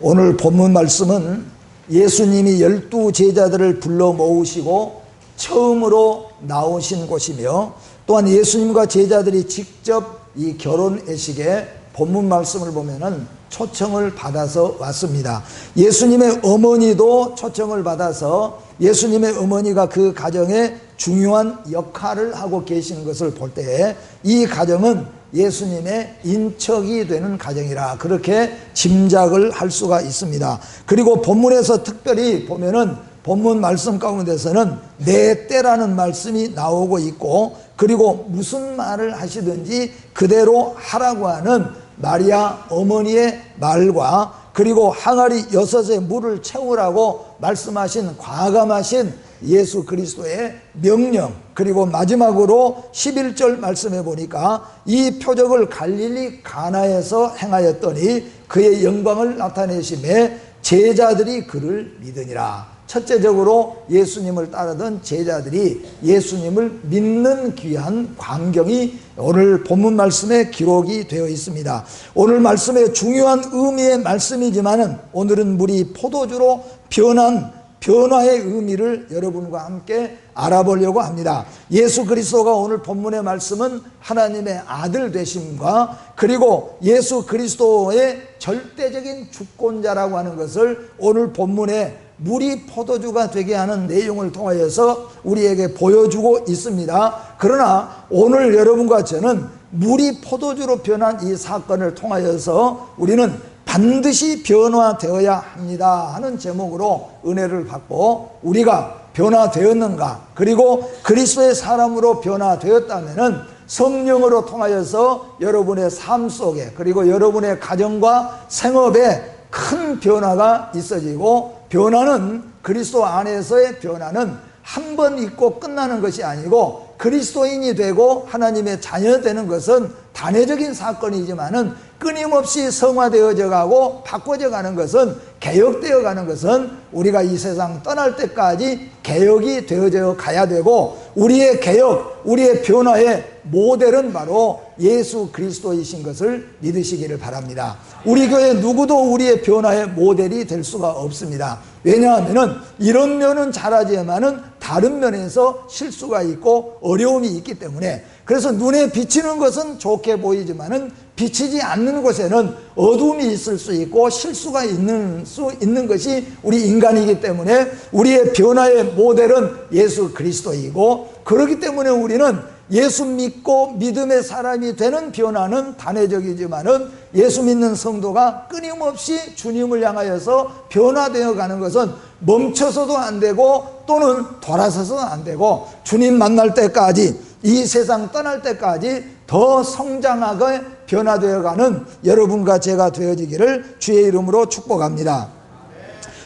오늘 본문 말씀은 예수님이 12 제자들을 불러 모으시고 처음으로 나오신 곳이며, 또한 예수님과 제자들이 직접 이 결혼회식에 본문 말씀을 보면은 초청을 받아서 왔습니다. 예수님의 어머니도 초청을 받아서 예수님의 어머니가 그 가정에 중요한 역할을 하고 계시는 것을 볼 때 이 가정은 예수님의 인척이 되는 가정이라 그렇게 짐작을 할 수가 있습니다. 그리고 본문에서 특별히 보면은 본문 말씀 가운데서는 내 때라는 말씀이 나오고 있고, 그리고 무슨 말을 하시든지 그대로 하라고 하는 마리아 어머니의 말과, 그리고 항아리 6에 물을 채우라고 말씀하신 과감하신 예수 그리스도의 명령, 그리고 마지막으로 11절 말씀해 보니까 이 표적을 갈릴리 가나에서 행하였더니 그의 영광을 나타내심에 제자들이 그를 믿으니라. 첫째적으로 예수님을 따르던 제자들이 예수님을 믿는 귀한 광경이 오늘 본문 말씀에 기록이 되어 있습니다. 오늘 말씀의 중요한 의미의 말씀이지만은 오늘은 물이 포도주로 변화의 의미를 여러분과 함께 알아보려고 합니다. 예수 그리스도가 오늘 본문의 말씀은 하나님의 아들 되심과, 그리고 예수 그리스도의 절대적인 주권자라고 하는 것을 오늘 본문에 물이 포도주가 되게 하는 내용을 통하여서 우리에게 보여주고 있습니다. 그러나 오늘 여러분과 저는 물이 포도주로 변한 이 사건을 통하여서 우리는 반드시 변화되어야 합니다 하는 제목으로 은혜를 받고, 우리가 변화되었는가, 그리고 그리스도의 사람으로 변화되었다면 성령으로 통하여서 여러분의 삶 속에, 그리고 여러분의 가정과 생업에 큰 변화가 있어지고, 변화는 그리스도 안에서의 변화는 한 번 있고 끝나는 것이 아니고, 그리스도인이 되고 하나님의 자녀 되는 것은 단회적인 사건이지만은 끊임없이 성화되어져 가고 바꿔져 가는 것은, 개혁되어 가는 것은 우리가 이 세상 떠날 때까지 개혁이 되어져 가야 되고, 우리의 개혁, 우리의 변화의 모델은 바로 예수 그리스도이신 것을 믿으시기를 바랍니다. 우리 교회 누구도 우리의 변화의 모델이 될 수가 없습니다. 왜냐하면은 이런 면은 잘하지만은 다른 면에서 실수가 있고 어려움이 있기 때문에, 그래서 눈에 비치는 것은 좋게 보이지만은 비치지 않는 곳에는 어둠이 있을 수 있고 실수가 있는 것이 우리 인간이기 때문에 우리의 변화의 모델은 예수 그리스도이고, 그렇기 때문에 우리는 예수 믿고 믿음의 사람이 되는 변화는 단회적이지만은 예수 믿는 성도가 끊임없이 주님을 향하여서 변화되어 가는 것은 멈춰서도 안 되고 또는 돌아서서도 안 되고, 주님 만날 때까지, 이 세상 떠날 때까지 더 성장하게 변화되어 가는 여러분과 제가 되어지기를 주의 이름으로 축복합니다.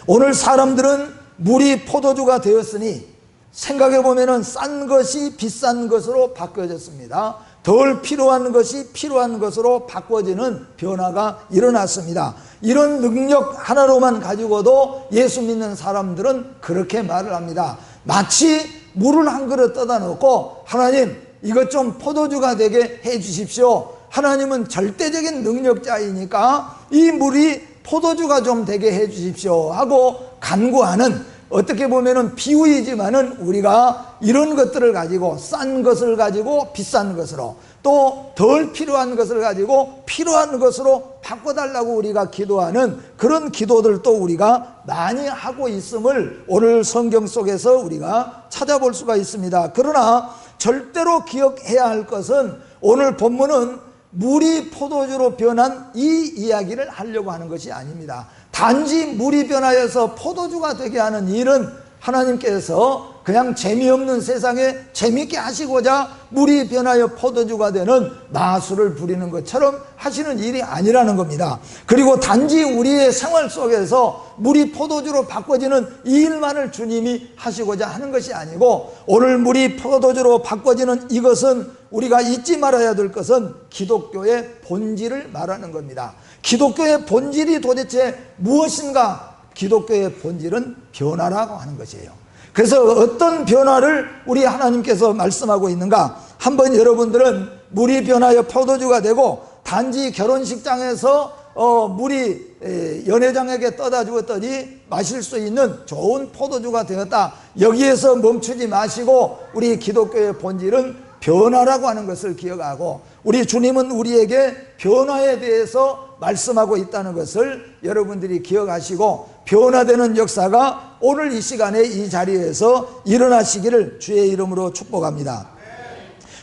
오늘 사람들은 물이 포도주가 되었으니 생각해 보면은 싼 것이 비싼 것으로 바뀌어졌습니다. 덜 필요한 것이 필요한 것으로 바꿔지는 변화가 일어났습니다. 이런 능력 하나로만 가지고도 예수 믿는 사람들은 그렇게 말을 합니다. 마치 물을 한 그릇 떠다 놓고 하나님 이것 좀 포도주가 되게 해 주십시오. 하나님은 절대적인 능력자이니까 이 물이 포도주가 좀 되게 해 주십시오 하고 간구하는, 어떻게 보면은 비유이지만은 우리가 이런 것들을 가지고 싼 것을 가지고 비싼 것으로, 또 덜 필요한 것을 가지고 필요한 것으로 바꿔달라고 우리가 기도하는 그런 기도들도 우리가 많이 하고 있음을 오늘 성경 속에서 우리가 찾아볼 수가 있습니다. 그러나 절대로 기억해야 할 것은 오늘 본문은 물이 포도주로 변한 이 이야기를 하려고 하는 것이 아닙니다. 단지 물이 변하여서 포도주가 되게 하는 일은 하나님께서 그냥 재미없는 세상에 재미있게 하시고자 물이 변하여 포도주가 되는 마술을 부리는 것처럼 하시는 일이 아니라는 겁니다. 그리고 단지 우리의 생활 속에서 물이 포도주로 바꿔지는 이 일만을 주님이 하시고자 하는 것이 아니고, 오늘 물이 포도주로 바꿔지는 이것은 우리가 잊지 말아야 될 것은 기독교의 본질을 말하는 겁니다. 기독교의 본질이 도대체 무엇인가? 기독교의 본질은 변화라고 하는 것이에요. 그래서 어떤 변화를 우리 하나님께서 말씀하고 있는가? 한번 여러분들은 물이 변하여 포도주가 되고 단지 결혼식장에서 물이 연회장에게 떠다 주었더니 마실 수 있는 좋은 포도주가 되었다. 여기에서 멈추지 마시고 우리 기독교의 본질은 변화라고 하는 것을 기억하고, 우리 주님은 우리에게 변화에 대해서 말씀하고 있다는 것을 여러분들이 기억하시고, 변화되는 역사가 오늘 이 시간에 이 자리에서 일어나시기를 주의 이름으로 축복합니다.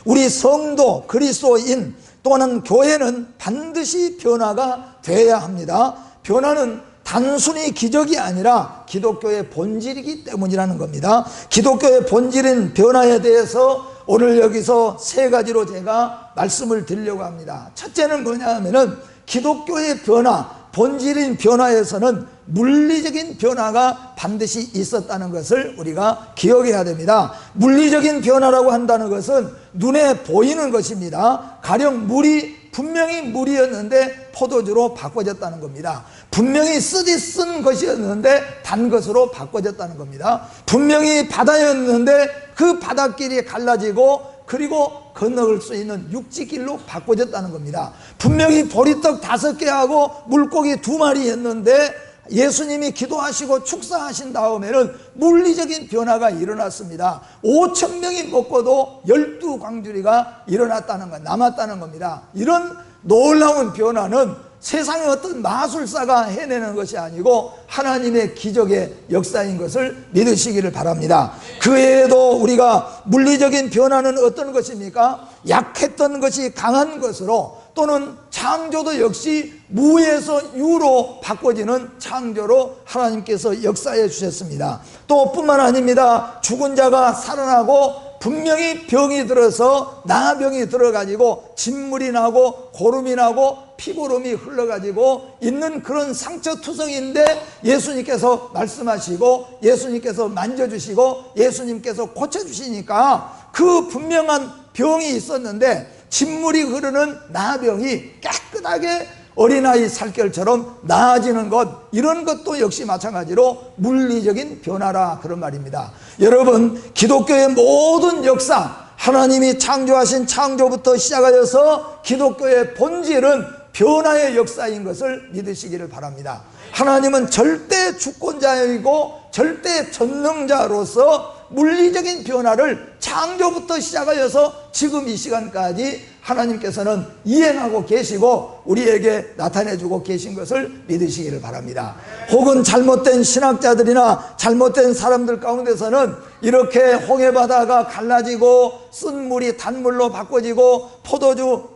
우리 성도, 그리스도인 또는 교회는 반드시 변화가 되어야 합니다. 변화는 단순히 기적이 아니라 기독교의 본질이기 때문이라는 겁니다. 기독교의 본질인 변화에 대해서 오늘 여기서 세 가지로 제가 말씀을 드리려고 합니다. 첫째는 뭐냐 하면은 기독교의 변화, 본질인 변화에서는 물리적인 변화가 반드시 있었다는 것을 우리가 기억해야 됩니다. 물리적인 변화라고 한다는 것은 눈에 보이는 것입니다. 가령 물이 분명히 물이었는데 포도주로 바꿔졌다는 겁니다. 분명히 쓴 것이었는데 단 것으로 바꿔졌다는 겁니다. 분명히 바다였는데 그 바닷길이 갈라지고 그리고 건너갈 수 있는 육지길로 바꿔졌다는 겁니다. 분명히 보리떡 5개하고 물고기 2마리였는데 예수님이 기도하시고 축사하신 다음에는 물리적인 변화가 일어났습니다. 5,000명이 먹고도 12광주리가 일어났다는 것, 남았다는 겁니다. 이런 놀라운 변화는 세상의 어떤 마술사가 해내는 것이 아니고 하나님의 기적의 역사인 것을 믿으시기를 바랍니다. 그 외에도 우리가 물리적인 변화는 어떤 것입니까? 약했던 것이 강한 것으로, 또는 창조도 역시 무에서 유로 바꿔지는 창조로 하나님께서 역사해 주셨습니다. 또 뿐만 아닙니다. 죽은 자가 살아나고 분명히 병이 들어서 나병이 들어가지고 진물이 나고 고름이 나고 피고름이 흘러가지고 있는 그런 상처투성인데 예수님께서 말씀하시고 예수님께서 만져주시고 예수님께서 고쳐주시니까 그 분명한 병이 있었는데 진물이 흐르는 나병이 깨끗하게 어린아이 살결처럼 나아지는 것, 이런 것도 역시 마찬가지로 물리적인 변화라, 그런 말입니다. 여러분, 기독교의 모든 역사, 하나님이 창조하신 창조부터 시작하여서 기독교의 본질은 변화의 역사인 것을 믿으시기를 바랍니다. 하나님은 절대 주권자이고 절대 전능자로서 물리적인 변화를 창조부터 시작하여서 지금 이 시간까지 하나님께서는 이행하고 계시고 우리에게 나타내주고 계신 것을 믿으시기를 바랍니다. 혹은 잘못된 신학자들이나 잘못된 사람들 가운데서는 이렇게 홍해바다가 갈라지고 쓴 물이 단물로 바꿔지고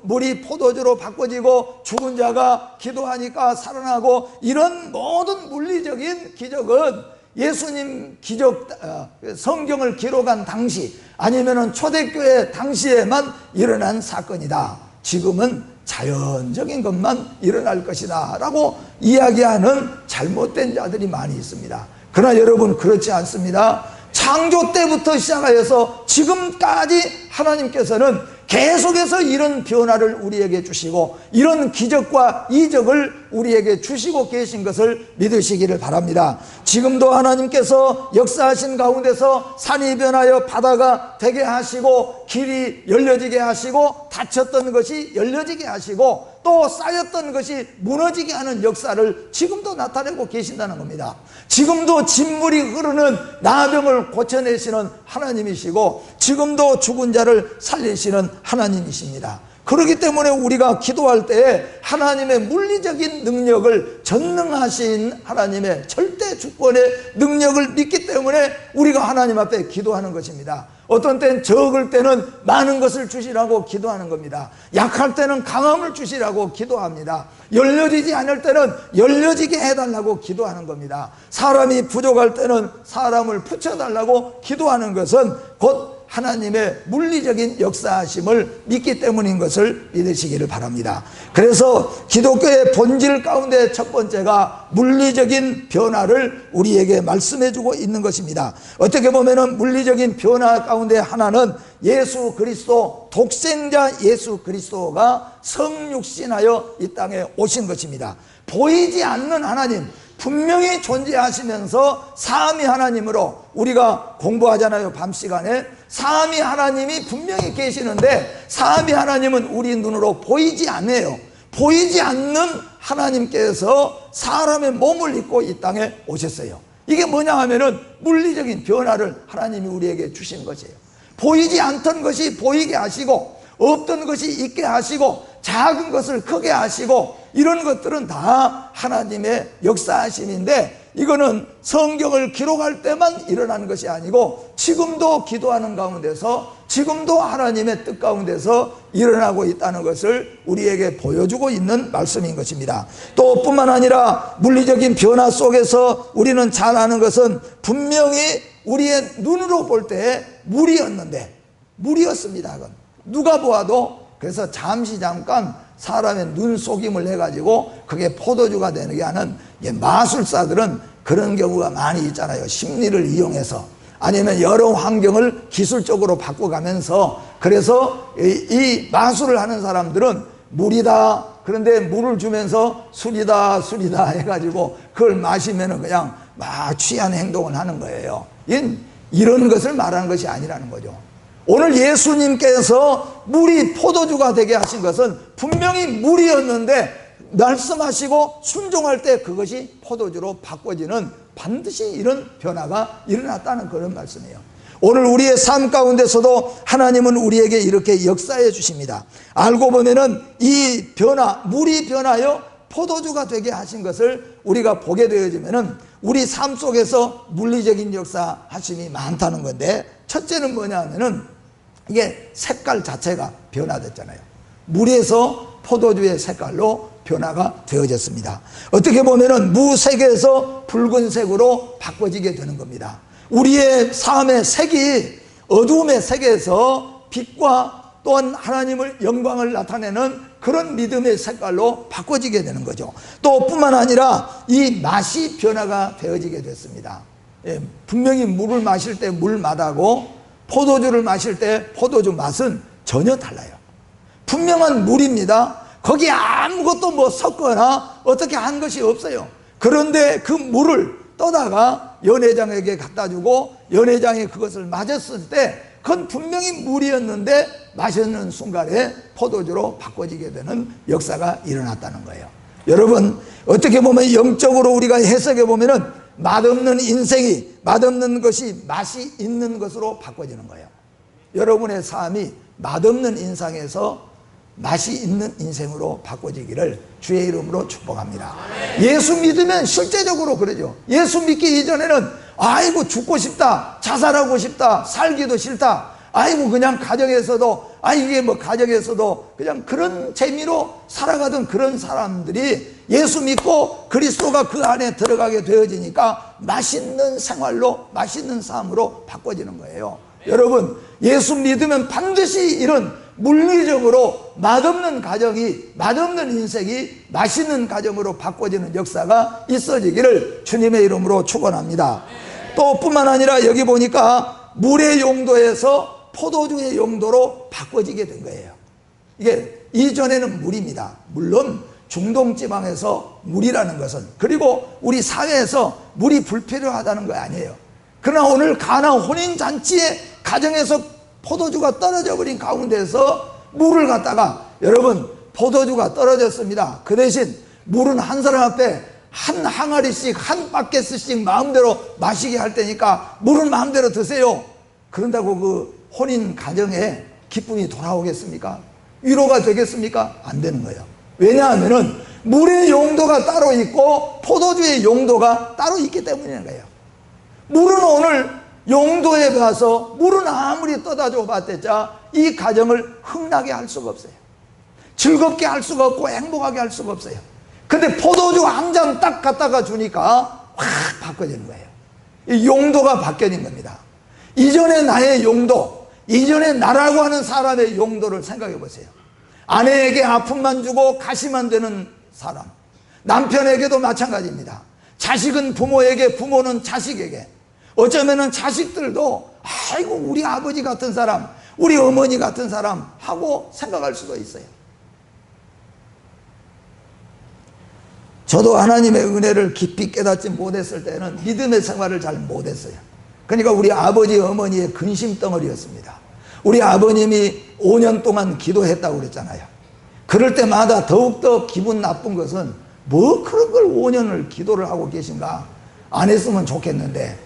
물이 포도주로 바꿔지고 죽은 자가 기도하니까 살아나고, 이런 모든 물리적인 기적은 예수님 기적, 성경을 기록한 당시 아니면은 초대교회 당시에만 일어난 사건이다. 지금은 자연적인 것만 일어날 것이다 라고 이야기하는 잘못된 자들이 많이 있습니다. 그러나 여러분, 그렇지 않습니다. 창조 때부터 시작하여서 지금까지 하나님께서는 계속해서 이런 변화를 우리에게 주시고 이런 기적과 이적을 우리에게 주시고 계신 것을 믿으시기를 바랍니다. 지금도 하나님께서 역사하신 가운데서 산이 변하여 바다가 되게 하시고 길이 열려지게 하시고 닫혔던 것이 열려지게 하시고 또 쌓였던 것이 무너지게 하는 역사를 지금도 나타내고 계신다는 겁니다. 지금도 진물이 흐르는 나병을 고쳐내시는 하나님이시고 지금도 죽은 자를 살리시는 하나님이십니다. 그렇기 때문에 우리가 기도할 때에 하나님의 물리적인 능력을, 전능하신 하나님의 절대 주권의 능력을 믿기 때문에 우리가 하나님 앞에 기도하는 것입니다. 어떤 때는 적을 때는 많은 것을 주시라고 기도하는 겁니다. 약할 때는 강함을 주시라고 기도합니다. 열려지지 않을 때는 열려지게 해달라고 기도하는 겁니다. 사람이 부족할 때는 사람을 붙여달라고 기도하는 것은 곧 하나님의 물리적인 역사하심을 믿기 때문인 것을 믿으시기를 바랍니다. 그래서 기독교의 본질 가운데 첫 번째가 물리적인 변화를 우리에게 말씀해주고 있는 것입니다. 어떻게 보면 물리적인 변화 가운데 하나는 예수 그리스도, 독생자 예수 그리스도가 성육신하여 이 땅에 오신 것입니다. 보이지 않는 하나님, 분명히 존재하시면서 삼위 하나님으로, 우리가 공부하잖아요, 밤 시간에. 삼위 하나님이 분명히 계시는데 삼위 하나님은 우리 눈으로 보이지 않아요. 보이지 않는 하나님께서 사람의 몸을 입고 이 땅에 오셨어요. 이게 뭐냐 하면은 물리적인 변화를 하나님이 우리에게 주신 것이에요. 보이지 않던 것이 보이게 하시고, 없던 것이 있게 하시고, 작은 것을 크게 하시고, 이런 것들은 다 하나님의 역사하심인데, 이거는 성경을 기록할 때만 일어나는 것이 아니고 지금도 기도하는 가운데서, 지금도 하나님의 뜻 가운데서 일어나고 있다는 것을 우리에게 보여주고 있는 말씀인 것입니다. 또 뿐만 아니라 물리적인 변화 속에서 우리는 잘 아는 것은 분명히 우리의 눈으로 볼 때 물이었는데, 물이었습니다. 그건 누가 보아도. 그래서 잠깐 사람의 눈속임을 해가지고 그게 포도주가 되게 하는 마술사들은 그런 경우가 많이 있잖아요. 심리를 이용해서, 아니면 여러 환경을 기술적으로 바꿔가면서, 그래서 이 마술을 하는 사람들은 물이다, 그런데 물을 주면서 술이다 해가지고 그걸 마시면 그냥 막 취한 행동을 하는 거예요. 이런 것을 말하는 것이 아니라는 거죠. 오늘 예수님께서 물이 포도주가 되게 하신 것은 분명히 물이었는데, 말씀하시고 순종할 때 그것이 포도주로 바꿔지는, 반드시 이런 변화가 일어났다는 그런 말씀이에요. 오늘 우리의 삶 가운데서도 하나님은 우리에게 이렇게 역사해 주십니다. 알고 보면은 이 변화, 물이 변하여 포도주가 되게 하신 것을 우리가 보게 되어지면은 우리 삶 속에서 물리적인 역사 하심이 많다는 건데, 첫째는 뭐냐 하면은 이게 색깔 자체가 변화됐잖아요. 물에서 포도주의 색깔로 변화가 되어졌습니다. 어떻게 보면은 무색에서 붉은색으로 바꿔지게 되는 겁니다. 우리의 삶의 색이 어두움의 색에서 빛과 또한 하나님의 영광을 나타내는 그런 믿음의 색깔로 바꿔지게 되는 거죠. 또 뿐만 아니라 이 맛이 변화가 되어지게 됐습니다. 분명히 물을 마실 때 물 맛하고 포도주를 마실 때 포도주 맛은 전혀 달라요. 분명한 물입니다. 거기에 아무것도 뭐 섞거나 어떻게 한 것이 없어요. 그런데 그 물을 떠다가 연회장에게 갖다 주고 연회장이 그것을 마셨을 때 그건 분명히 물이었는데 마시는 순간에 포도주로 바꿔지게 되는 역사가 일어났다는 거예요. 여러분, 어떻게 보면 영적으로 우리가 해석해 보면은 맛없는 인생이, 맛없는 것이 맛이 있는 것으로 바꿔지는 거예요. 여러분의 삶이 맛없는 인상에서 맛이 있는 인생으로 바꿔지기를 주의 이름으로 축복합니다. 예수 믿으면 실제적으로 그러죠. 예수 믿기 이전에는 아이고 죽고 싶다, 자살하고 싶다, 살기도 싫다, 아이고 그냥 가정에서도 이게 뭐 가정에서도 그냥 그런 재미로 살아가던 그런 사람들이 예수 믿고 그리스도가 그 안에 들어가게 되어지니까 맛있는 생활로, 맛있는 삶으로 바꿔지는 거예요. 여러분, 예수 믿으면 반드시 이런 물리적으로 맛없는 가정이, 맛없는 인생이 맛있는 가정으로 바꿔지는 역사가 있어지기를 주님의 이름으로 축원합니다. 또 뿐만 아니라 여기 보니까 물의 용도에서 포도주의 용도로 바꿔지게 된 거예요. 이게 이전에는 물입니다. 물론 중동지방에서 물이라는 것은, 그리고 우리 사회에서 물이 불필요하다는 거 아니에요. 그러나 오늘 가나 혼인잔치의 가정에서 포도주가 떨어져 버린 가운데서 물을 갖다가, 여러분, 포도주가 떨어졌습니다. 그 대신 물은 한 사람 앞에 한 항아리씩, 한 바켓씩 마음대로 마시게 할 테니까 물은 마음대로 드세요. 그런다고 그 혼인 가정에 기쁨이 돌아오겠습니까? 위로가 되겠습니까? 안 되는 거예요. 왜냐하면은 물의 용도가 따로 있고 포도주의 용도가 따로 있기 때문인 거예요. 물은 오늘 용도에 가서 물은 아무리 떠다 줘 봤댔자 이 가정을 흥나게 할 수가 없어요. 즐겁게 할 수가 없고 행복하게 할 수가 없어요. 근데 포도주 한 잔 딱 갖다가 주니까 확 바꿔지는 거예요. 이 용도가 바뀌어진 겁니다. 이전에 나의 용도, 이전에 나라고 하는 사람의 용도를 생각해 보세요. 아내에게 아픔만 주고 가시만 되는 사람, 남편에게도 마찬가지입니다. 자식은 부모에게, 부모는 자식에게, 어쩌면은 자식들도 아이고 우리 아버지 같은 사람, 우리 어머니 같은 사람 하고 생각할 수도 있어요. 저도 하나님의 은혜를 깊이 깨닫지 못했을 때는 믿음의 생활을 잘 못했어요. 그러니까 우리 아버지 어머니의 근심덩어리였습니다. 우리 아버님이 5년 동안 기도했다고 그랬잖아요. 그럴 때마다 더욱더 기분 나쁜 것은 뭐 그런 걸 5년을 기도를 하고 계신가? 안 했으면 좋겠는데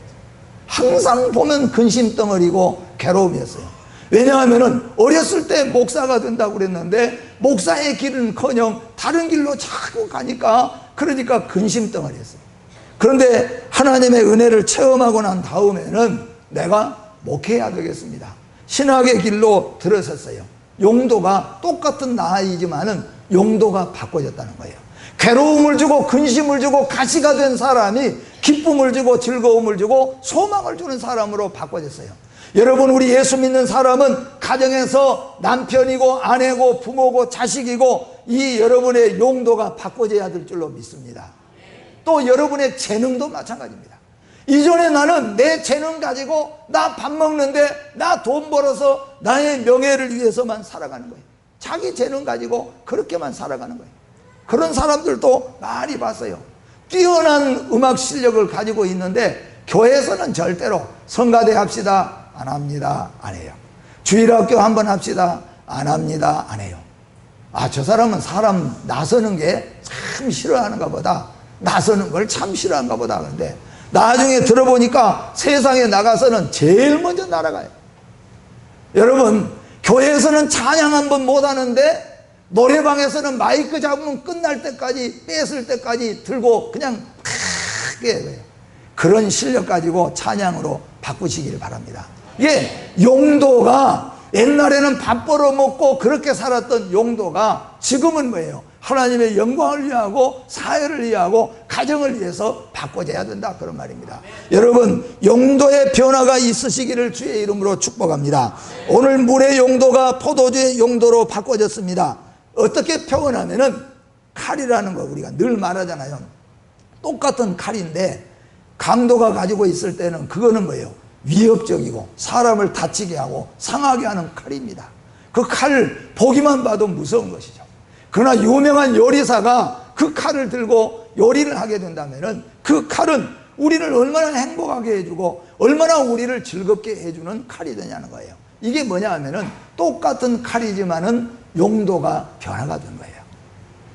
항상 보면 근심덩어리고 괴로움이었어요. 왜냐하면 어렸을 때 목사가 된다고 그랬는데 목사의 길은커녕 다른 길로 자꾸 가니까 그러니까 근심덩어리였어요. 그런데 하나님의 은혜를 체험하고 난 다음에는 내가 목회해야 되겠습니다. 신학의 길로 들어섰어요. 용도가 똑같은 나이지만은 용도가 바꿔졌다는 거예요. 괴로움을 주고 근심을 주고 가시가 된 사람이 기쁨을 주고 즐거움을 주고 소망을 주는 사람으로 바꿔졌어요. 여러분, 우리 예수 믿는 사람은 가정에서 남편이고 아내고 부모고 자식이고 이 여러분의 용도가 바꿔져야 될 줄로 믿습니다. 또 여러분의 재능도 마찬가지입니다. 이전에 나는 내 재능 가지고 나 밥 먹는데 나 돈 벌어서 나의 명예를 위해서만 살아가는 거예요. 자기 재능 가지고 그렇게만 살아가는 거예요. 그런 사람들도 많이 봤어요. 뛰어난 음악 실력을 가지고 있는데 교회에서는 절대로 성가대 합시다 안 합니다, 안 해요. 주일학교 한번 합시다 안 합니다, 안 해요. 아, 저 사람은 사람 나서는 게 참 싫어하는가 보다, 나서는 걸 참 싫어하는가 보다. 그런데 나중에 들어보니까 세상에 나가서는 제일 먼저 날아가요. 여러분, 교회에서는 찬양 한번 못하는데 노래방에서는 마이크 잡으면 끝날 때까지, 뺏을 때까지 들고 그냥 크게 해요. 그런 실력 가지고 찬양으로 바꾸시기를 바랍니다. 이게 용도가, 옛날에는 밥 벌어먹고 그렇게 살았던 용도가 지금은 뭐예요? 하나님의 영광을 위하고 사회를 위하고 가정을 위해서 바꿔져야 된다, 그런 말입니다. 여러분, 용도의 변화가 있으시기를 주의 이름으로 축복합니다. 오늘 물의 용도가 포도주의 용도로 바꿔졌습니다. 어떻게 표현하면은, 칼이라는 거 우리가 늘 말하잖아요. 똑같은 칼인데 강도가 가지고 있을 때는 그거는 뭐예요? 위협적이고 사람을 다치게 하고 상하게 하는 칼입니다. 그 칼 보기만 봐도 무서운 것이죠. 그러나 유명한 요리사가 그 칼을 들고 요리를 하게 된다면은 그 칼은 우리를 얼마나 행복하게 해주고 얼마나 우리를 즐겁게 해주는 칼이 되냐는 거예요. 이게 뭐냐 하면은 똑같은 칼이지만은 용도가 변화가 된 거예요.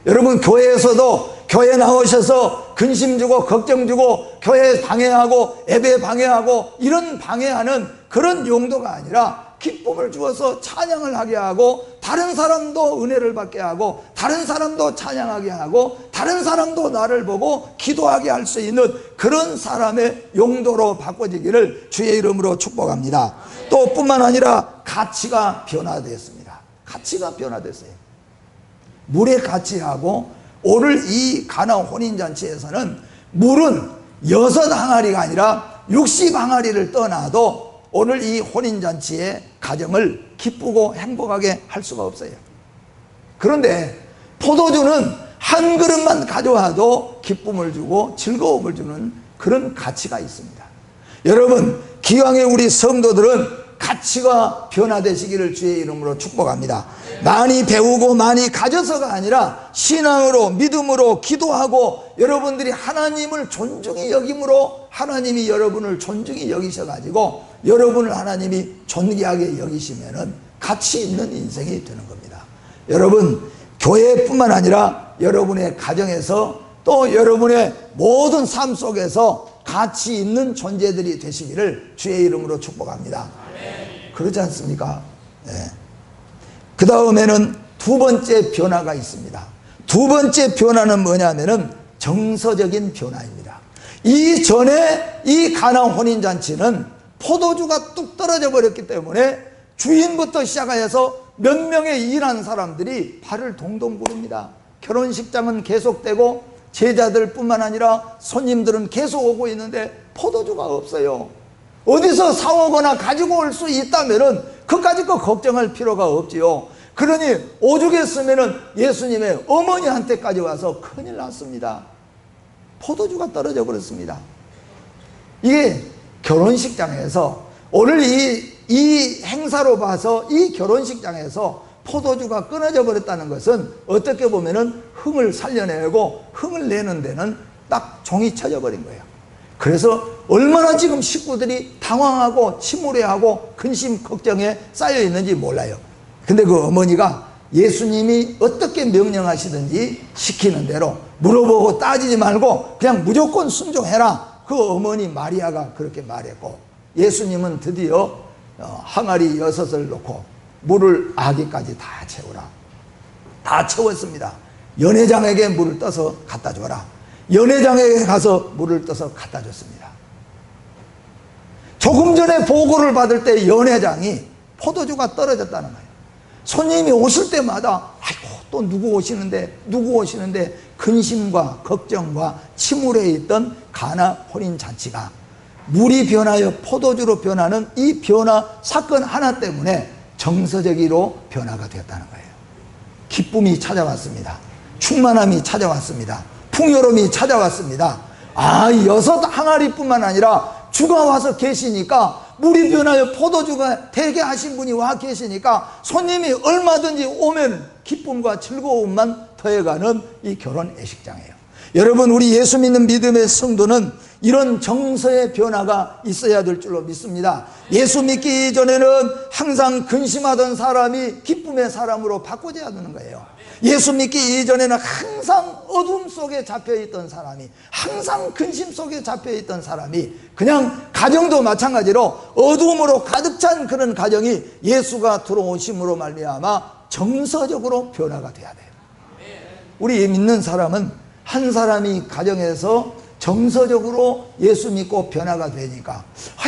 여러분, 교회에서도 교회 나오셔서 근심 주고 걱정 주고 교회 방해하고 예배 방해하고 이런 방해하는 그런 용도가 아니라 기쁨을 주어서 찬양을 하게 하고 다른 사람도 은혜를 받게 하고 다른 사람도 찬양하게 하고 다른 사람도 나를 보고 기도하게 할 수 있는 그런 사람의 용도로 바꿔지기를 주의 이름으로 축복합니다. 또 뿐만 아니라 가치가 변화되었습니다. 가치가 변화됐어요. 물의 가치하고 오늘 이 가나 혼인잔치에서는 물은 6항아리가 아니라 60항아리를 떠나도 오늘 이 혼인잔치의 가정을 기쁘고 행복하게 할 수가 없어요. 그런데 포도주는 한 그릇만 가져와도 기쁨을 주고 즐거움을 주는 그런 가치가 있습니다. 여러분, 기왕에 우리 성도들은 가치가 변화되시기를 주의 이름으로 축복합니다. 많이 배우고 많이 가져서가 아니라 신앙으로, 믿음으로, 기도하고 여러분들이 하나님을 존중히 여김으로 하나님이 여러분을 존중히 여기셔가지고 여러분을 하나님이 존귀하게 여기시면은 가치 있는 인생이 되는 겁니다. 여러분, 교회뿐만 아니라 여러분의 가정에서 또 여러분의 모든 삶 속에서 가치 있는 존재들이 되시기를 주의 이름으로 축복합니다. 그렇지 않습니까? 네. 그 다음에는 두 번째 변화가 있습니다. 두 번째 변화는 뭐냐면은 정서적인 변화입니다. 이전에 이 가나 혼인잔치는 포도주가 뚝 떨어져 버렸기 때문에 주인부터 시작하여서 몇 명의 일하는 사람들이 발을 동동 구릅니다. 결혼식장은 계속되고 제자들 뿐만 아니라 손님들은 계속 오고 있는데 포도주가 없어요. 어디서 사오거나 가지고 올 수 있다면은 그까짓 거 걱정할 필요가 없지요. 그러니 오죽했으면은 예수님의 어머니한테까지 와서 큰일 났습니다. 포도주가 떨어져 버렸습니다. 이게 결혼식장에서 오늘 이 행사로 봐서 이 결혼식장에서 포도주가 끊어져 버렸다는 것은 어떻게 보면은 흥을 살려내고 흥을 내는 데는 딱 종이 쳐져 버린 거예요. 그래서 얼마나 지금 식구들이 당황하고 침울해하고 근심 걱정에 쌓여 있는지 몰라요. 근데 그 어머니가 예수님이 어떻게 명령하시든지 시키는 대로 물어보고 따지지 말고 그냥 무조건 순종해라. 그 어머니 마리아가 그렇게 말했고, 예수님은 드디어 항아리 6을 놓고 물을 아기까지 다 채우라. 다 채웠습니다. 연회장에게 물을 떠서 갖다 줘라. 연회장에게 가서 물을 떠서 갖다 줬습니다. 조금 전에 보고를 받을 때 연회장이 포도주가 떨어졌다는 거예요. 손님이 오실 때마다 아이고 또 누구 오시는데 근심과 걱정과 침울해 있던 가나 혼인잔치가 물이 변하여 포도주로 변하는 이 변화 사건 하나 때문에 정서적으로 변화가 되었다는 거예요. 기쁨이 찾아왔습니다. 충만함이 찾아왔습니다. 풍요로움이 찾아왔습니다. 6 항아리뿐만 아니라 주가 와서 계시니까, 물이 변하여 포도주가 되게 하신 분이 와 계시니까 손님이 얼마든지 오면 기쁨과 즐거움만 더해가는 이 결혼 예식장이에요. 여러분, 우리 예수 믿는 믿음의 성도는 이런 정서의 변화가 있어야 될 줄로 믿습니다. 예수 믿기 이전에는 항상 근심하던 사람이 기쁨의 사람으로 바꿔져야 되는 거예요. 예수 믿기 이전에는 항상 어둠 속에 잡혀있던 사람이, 항상 근심 속에 잡혀있던 사람이, 그냥 가정도 마찬가지로 어둠으로 가득 찬 그런 가정이 예수가 들어오심으로 말미암아 정서적으로 변화가 돼야 돼요. 우리 믿는 사람은 한 사람이 가정에서 정서적으로 예수 믿고 변화가 되니까,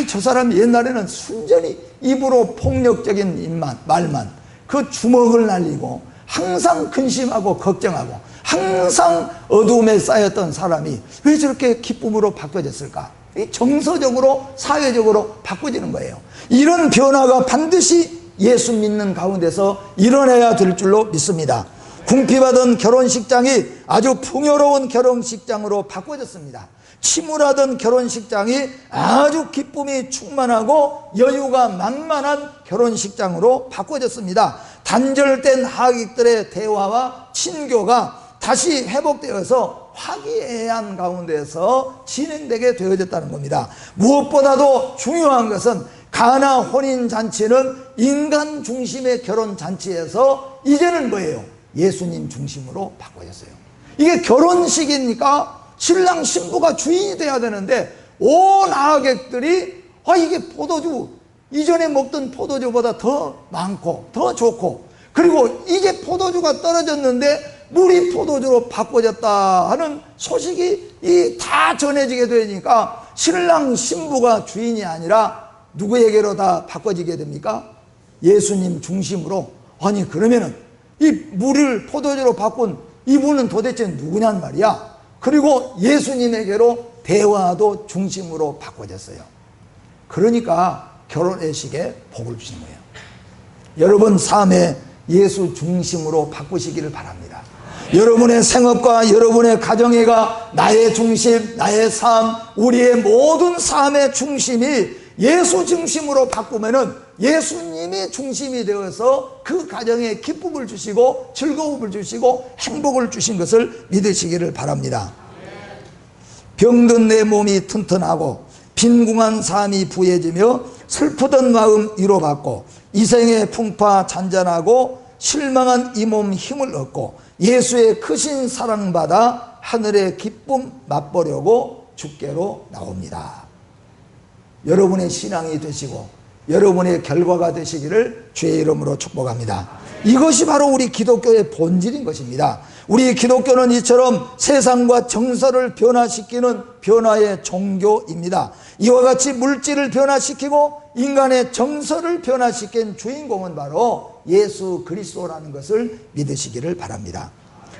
저 사람이 옛날에는 순전히 입으로 폭력적인 말만, 그 주먹을 날리고 항상 근심하고 걱정하고 항상 어두움에 쌓였던 사람이 왜 저렇게 기쁨으로 바뀌어졌을까? 정서적으로 사회적으로 바꿔지는 거예요. 이런 변화가 반드시 예수 믿는 가운데서 일어나야 될 줄로 믿습니다. 궁핍하던 결혼식장이 아주 풍요로운 결혼식장으로 바꿔졌습니다. 침울하던 결혼식장이 아주 기쁨이 충만하고 여유가 만만한 결혼식장으로 바꿔졌습니다. 단절된 하객들의 대화와 친교가 다시 회복되어서 화기애애한 가운데서 진행되게 되어졌다는 겁니다. 무엇보다도 중요한 것은 가나 혼인잔치는 인간 중심의 결혼잔치에서 이제는 뭐예요? 예수님 중심으로 바꿔졌어요. 이게 결혼식이니까 신랑 신부가 주인이 돼야 되는데 온 하객들이 이게 포도주, 이전에 먹던 포도주보다 더 많고 더 좋고, 그리고 이제 포도주가 떨어졌는데 물이 포도주로 바꿔졌다 하는 소식이 다 전해지게 되니까 신랑 신부가 주인이 아니라 누구에게로 다 바꿔지게 됩니까? 예수님 중심으로. 아니 그러면은 이 물을 포도주로 바꾼 이분은 도대체 누구냔 말이야. 그리고 예수님에게로 대화도 중심으로 바꿔졌어요. 그러니까 결혼의식에 복을 주신 거예요. 여러분 삶에 예수 중심으로 바꾸시기를 바랍니다. 여러분의 생업과 여러분의 가정애가 나의 중심, 나의 삶, 우리의 모든 삶의 중심이 예수 중심으로 바꾸면은 예수님이 중심이 되어서 그 가정에 기쁨을 주시고 즐거움을 주시고 행복을 주신 것을 믿으시기를 바랍니다. 병든 내 몸이 튼튼하고 빈궁한 삶이 부해지며 슬프던 마음 위로받고 이생의 풍파 잔잔하고 실망한 이 몸 힘을 얻고 예수의 크신 사랑받아 하늘의 기쁨 맛보려고 주께로 나옵니다. 여러분의 신앙이 되시고 여러분의 결과가 되시기를 주의 이름으로 축복합니다. 이것이 바로 우리 기독교의 본질인 것입니다. 우리 기독교는 이처럼 세상과 정서를 변화시키는 변화의 종교입니다. 이와 같이 물질을 변화시키고 인간의 정서를 변화시킨 주인공은 바로 예수 그리스도라는 것을 믿으시기를 바랍니다.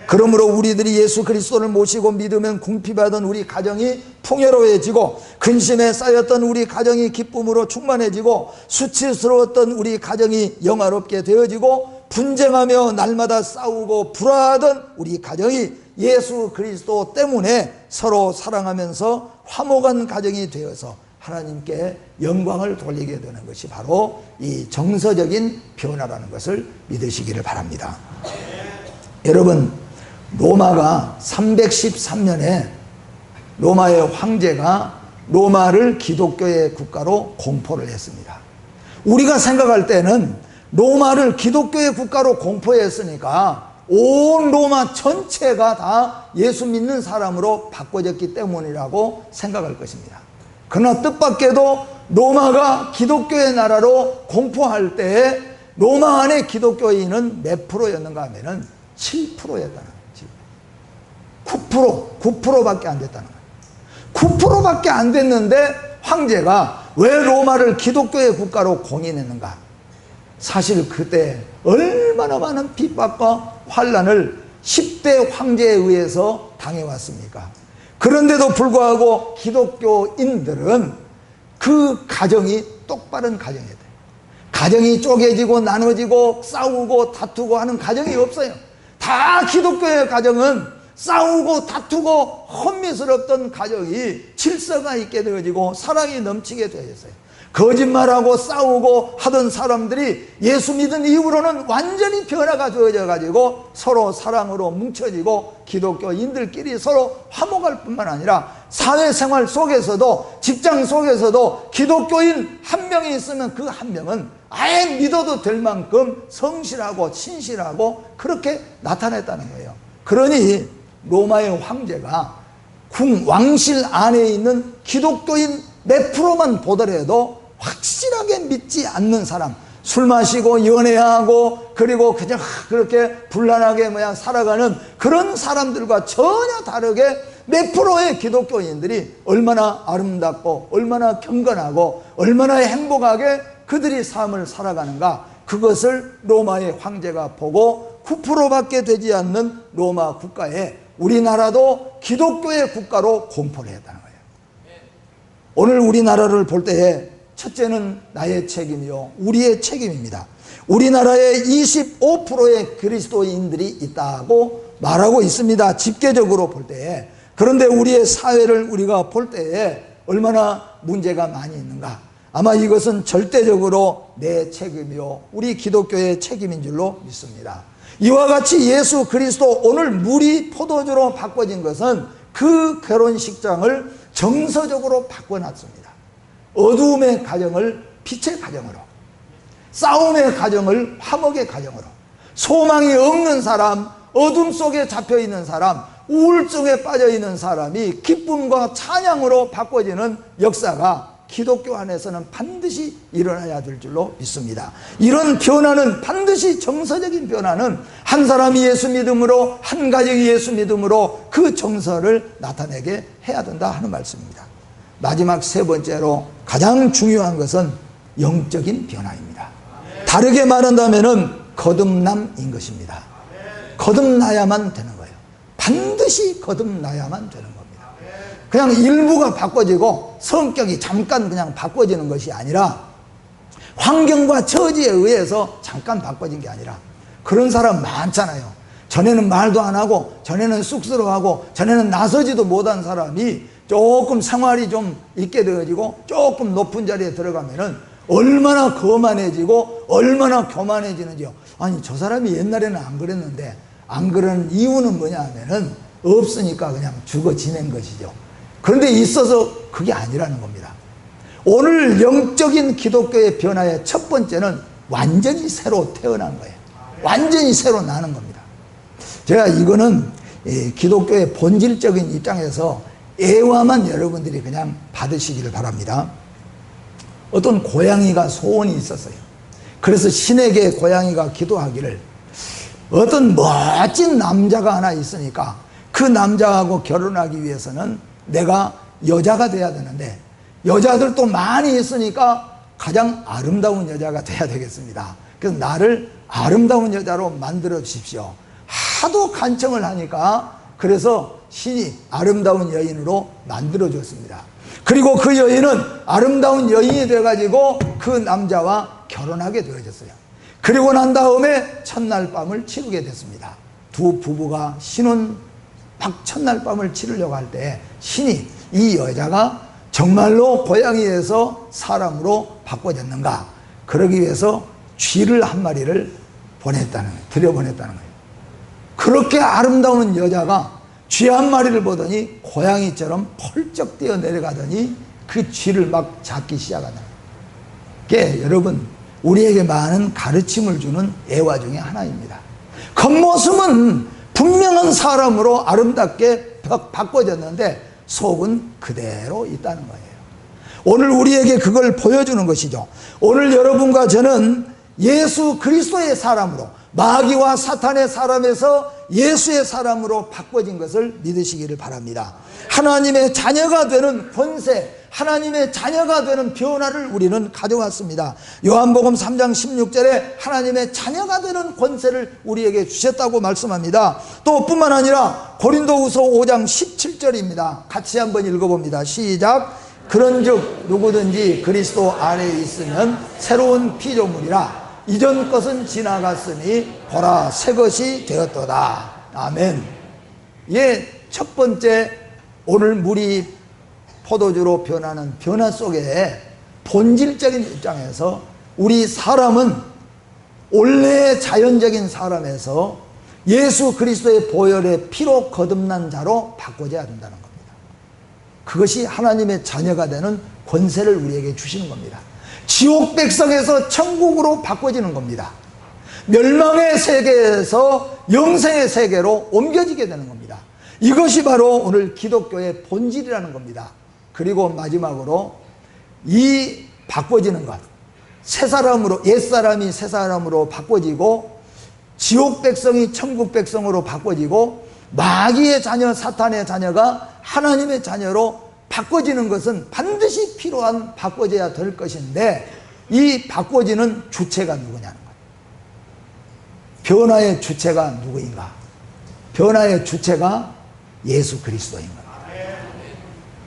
그러므로 우리들이 예수 그리스도를 모시고 믿으면 궁핍하던 우리 가정이 풍요로워지고 근심에 쌓였던 우리 가정이 기쁨으로 충만해지고 수치스러웠던 우리 가정이 영화롭게 되어지고 분쟁하며 날마다 싸우고 불화하던 우리 가정이 예수 그리스도 때문에 서로 사랑하면서 화목한 가정이 되어서 하나님께 영광을 돌리게 되는 것이 바로 이 정서적인 변화라는 것을 믿으시기를 바랍니다. 여러분, 로마가 313년에 로마의 황제가 로마를 기독교의 국가로 공포를 했습니다. 우리가 생각할 때는 로마를 기독교의 국가로 공포했으니까 온 로마 전체가 다 예수 믿는 사람으로 바꿔졌기 때문이라고 생각할 것입니다. 그러나 뜻밖에도 로마가 기독교의 나라로 공포할 때에 로마 안의 기독교인은 몇 프로였는가 하면은 7%였다는 거예요. 9%밖에 안 됐다는 거예요. 9%밖에 안 됐는데 황제가 왜 로마를 기독교의 국가로 공인했는가? 사실 그때 얼마나 많은 핍박과 환란을 10대 황제에 의해서 당해왔습니까? 그런데도 불구하고 기독교인들은 그 가정이 똑바른 가정이어야 돼요. 가정이 쪼개지고 나눠지고 싸우고 다투고 하는 가정이 없어요. 다 기독교의 가정은 싸우고 다투고 혼미스럽던 가정이 질서가 있게 되어지고 사랑이 넘치게 되었어요. 거짓말하고 싸우고 하던 사람들이 예수 믿은 이후로는 완전히 변화가 되어져 가지고 서로 사랑으로 뭉쳐지고 기독교인들끼리 서로 화목할 뿐만 아니라 사회생활 속에서도 직장 속에서도 기독교인 한 명이 있으면 그 한 명은 아예 믿어도 될 만큼 성실하고 신실하고 그렇게 나타냈다는 거예요. 그러니 로마의 황제가 왕실 안에 있는 기독교인 몇 프로만 보더라도 확실하게 믿지 않는 사람, 술 마시고 연애하고 그리고 그냥 그렇게 불안하게 살아가는 그런 사람들과 전혀 다르게 몇 프로의 기독교인들이 얼마나 아름답고 얼마나 경건하고 얼마나 행복하게 그들이 삶을 살아가는가, 그것을 로마의 황제가 보고 9%밖에 되지 않는 로마 국가에 우리나라도 기독교의 국가로 공포를 했다는 거예요. 오늘 우리나라를 볼 때에 첫째는 나의 책임이요, 우리의 책임입니다. 우리나라에 25%의 그리스도인들이 있다고 말하고 있습니다, 집계적으로 볼 때에. 그런데 우리의 사회를 우리가 볼 때에 얼마나 문제가 많이 있는가? 아마 이것은 절대적으로 내 책임이요, 우리 기독교의 책임인 줄로 믿습니다. 이와 같이 예수 그리스도, 오늘 물이 포도주로 바꿔진 것은 그 결혼식장을 정서적으로 바꿔놨습니다. 어두움의 가정을 빛의 가정으로, 싸움의 가정을 화목의 가정으로, 소망이 없는 사람, 어둠 속에 잡혀있는 사람, 우울증에 빠져있는 사람이 기쁨과 찬양으로 바꿔지는 역사가 기독교 안에서는 반드시 일어나야 될 줄로 믿습니다. 이런 변화는, 반드시 정서적인 변화는 한 사람이 예수 믿음으로, 한 가정이 예수 믿음으로 그 정서를 나타내게 해야 된다 하는 말씀입니다. 마지막 세 번째로 가장 중요한 것은 영적인 변화입니다. 다르게 말한다면 거듭남인 것입니다. 거듭나야만 되는 거예요. 반드시 거듭나야만 되는 겁니다. 그냥 일부가 바꿔지고 성격이 잠깐 그냥 바꿔지는 것이 아니라, 환경과 처지에 의해서 잠깐 바꿔진 게 아니라, 그런 사람 많잖아요. 전에는 말도 안 하고, 전에는 쑥스러워하고, 전에는 나서지도 못한 사람이 조금 생활이 좀 있게 되어지고 조금 높은 자리에 들어가면은 얼마나 거만해지고 얼마나 교만해지는지요. 아니, 저 사람이 옛날에는 안 그랬는데, 안 그러는 이유는 뭐냐 하면은 없으니까 그냥 죽어 지낸 것이죠. 그런데 있어서 그게 아니라는 겁니다. 오늘 영적인 기독교의 변화의 첫 번째는 완전히 새로 태어난 거예요. 완전히 새로 나는 겁니다. 제가 이거는 기독교의 본질적인 입장에서 애화만 여러분들이 그냥 받으시기를 바랍니다. 어떤 고양이가 소원이 있었어요. 그래서 신에게 고양이가 기도하기를, 어떤 멋진 남자가 하나 있으니까 그 남자하고 결혼하기 위해서는 내가 여자가 돼야 되는데, 여자들도 많이 있으니까 가장 아름다운 여자가 돼야 되겠습니다. 그래서 나를 아름다운 여자로 만들어 주십시오. 하도 간청을 하니까 그래서 신이 아름다운 여인으로 만들어 줬습니다. 그리고 그 여인은 아름다운 여인이 돼가지고 그 남자와 결혼하게 되어졌어요. 그리고 난 다음에 첫날 밤을 치르게 됐습니다. 두 부부가 신혼 첫날 밤을 치르려고 할 때 신이 이 여자가 정말로 고양이에서 사람으로 바꿔졌는가, 그러기 위해서 쥐를 한 마리를 들여보냈다는 거예요. 그렇게 아름다운 여자가 쥐 한 마리를 보더니 고양이처럼 펄쩍 뛰어 내려가더니 그 쥐를 막 잡기 시작한다. 그게 여러분, 우리에게 많은 가르침을 주는 애화 중에 하나입니다. 겉모습은 분명한 사람으로 아름답게 바꿔졌는데 속은 그대로 있다는 거예요. 오늘 우리에게 그걸 보여주는 것이죠. 오늘 여러분과 저는 예수 그리스도의 사람으로, 마귀와 사탄의 사람에서 예수의 사람으로 바꿔진 것을 믿으시기를 바랍니다. 하나님의 자녀가 되는 권세, 하나님의 자녀가 되는 변화를 우리는 가져왔습니다. 요한복음 3장 16절에 하나님의 자녀가 되는 권세를 우리에게 주셨다고 말씀합니다. 또 뿐만 아니라 고린도후서 5장 17절입니다. 같이 한번 읽어봅니다. 시작. 그런즉 누구든지 그리스도 안에 있으면 새로운 피조물이라, 이전 것은 지나갔으니 보라 새 것이 되었도다. 아멘. 예, 첫 번째, 오늘 물이 포도주로 변하는 변화 속에 본질적인 입장에서 우리 사람은 원래 자연적인 사람에서 예수 그리스도의 보혈의 피로 거듭난 자로 바꿔져야 된다는 겁니다. 그것이 하나님의 자녀가 되는 권세를 우리에게 주시는 겁니다. 지옥 백성에서 천국으로 바꿔지는 겁니다. 멸망의 세계에서 영생의 세계로 옮겨지게 되는 겁니다. 이것이 바로 오늘 기독교의 본질이라는 겁니다. 그리고 마지막으로 이 바꿔지는 것, 새 사람으로, 옛사람이 새 사람으로 바꿔지고 지옥 백성이 천국 백성으로 바꿔지고 마귀의 자녀, 사탄의 자녀가 하나님의 자녀로 바꿔지는 것은 반드시 필요한 바꿔져야 될 것인데, 이 바꿔지는 주체가 누구냐는 거예요. 변화의 주체가 누구인가? 변화의 주체가 예수 그리스도인 겁니다.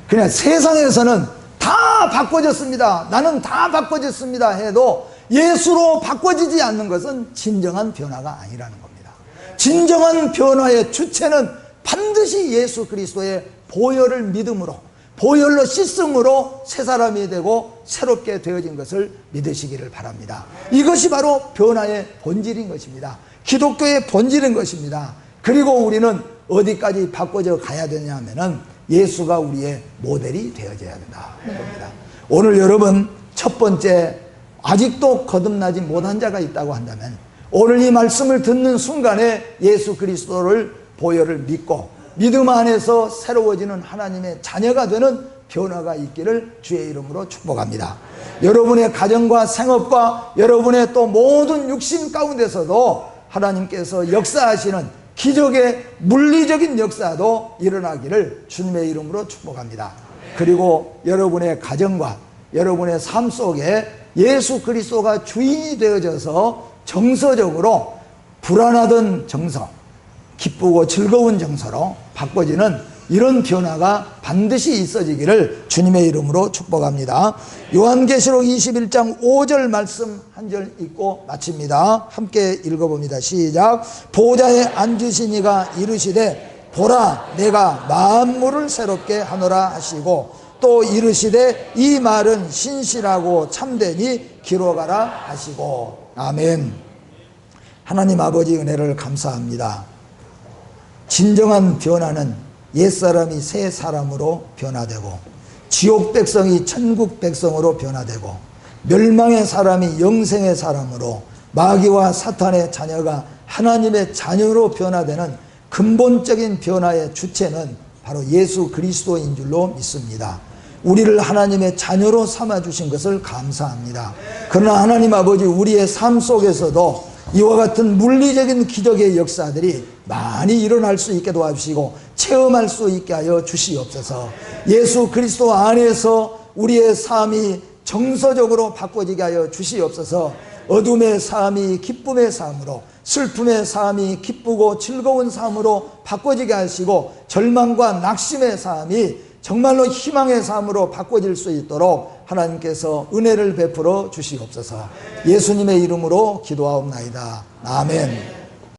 그냥 세상에서는 다 바꿔졌습니다, 나는 다 바꿔졌습니다 해도 예수로 바꿔지지 않는 것은 진정한 변화가 아니라는 겁니다. 진정한 변화의 주체는 반드시 예수 그리스도의 보혈을 믿음으로, 보혈로 씻음으로 새 사람이 되고 새롭게 되어진 것을 믿으시기를 바랍니다. 이것이 바로 변화의 본질인 것입니다. 기독교의 본질인 것입니다. 그리고 우리는 어디까지 바꿔져 가야 되냐 하면은 예수가 우리의 모델이 되어져야 된다는 겁니다. 오늘 여러분, 첫 번째, 아직도 거듭나지 못한 자가 있다고 한다면 오늘 이 말씀을 듣는 순간에 예수 그리스도를, 보혈을 믿고 믿음 안에서 새로워지는 하나님의 자녀가 되는 변화가 있기를 주의 이름으로 축복합니다. 여러분의 가정과 생업과 여러분의 또 모든 육신 가운데서도 하나님께서 역사하시는 기적의 물리적인 역사도 일어나기를 주님의 이름으로 축복합니다. 그리고 여러분의 가정과 여러분의 삶 속에 예수 그리스도가 주인이 되어져서 정서적으로 불안하던 정서, 기쁘고 즐거운 정서로 바꿔지는 이런 변화가 반드시 있어지기를 주님의 이름으로 축복합니다. 요한계시록 21장 5절 말씀 한 절 읽고 마칩니다. 함께 읽어봅니다. 시작. 보좌에 앉으신 이가 이르시되 보라 내가 만물을 새롭게 하노라 하시고, 또 이르시되 이 말은 신실하고 참되니 기록하라 하시고. 아멘. 하나님 아버지 은혜를 감사합니다. 진정한 변화는 옛사람이 새 사람으로 변화되고, 지옥 백성이 천국 백성으로 변화되고, 멸망의 사람이 영생의 사람으로, 마귀와 사탄의 자녀가 하나님의 자녀로 변화되는 근본적인 변화의 주체는 바로 예수 그리스도인 줄로 믿습니다. 우리를 하나님의 자녀로 삼아주신 것을 감사합니다. 그러나 하나님 아버지, 우리의 삶 속에서도 이와 같은 물리적인 기적의 역사들이 많이 일어날 수 있게 도와주시고 체험할 수 있게 하여 주시옵소서. 예수 그리스도 안에서 우리의 삶이 정서적으로 바꿔지게 하여 주시옵소서. 어둠의 삶이 기쁨의 삶으로, 슬픔의 삶이 기쁘고 즐거운 삶으로 바꿔지게 하시고, 절망과 낙심의 삶이 정말로 희망의 삶으로 바꿔질 수 있도록 하나님께서 은혜를 베풀어 주시옵소서. 예수님의 이름으로 기도하옵나이다. 아멘.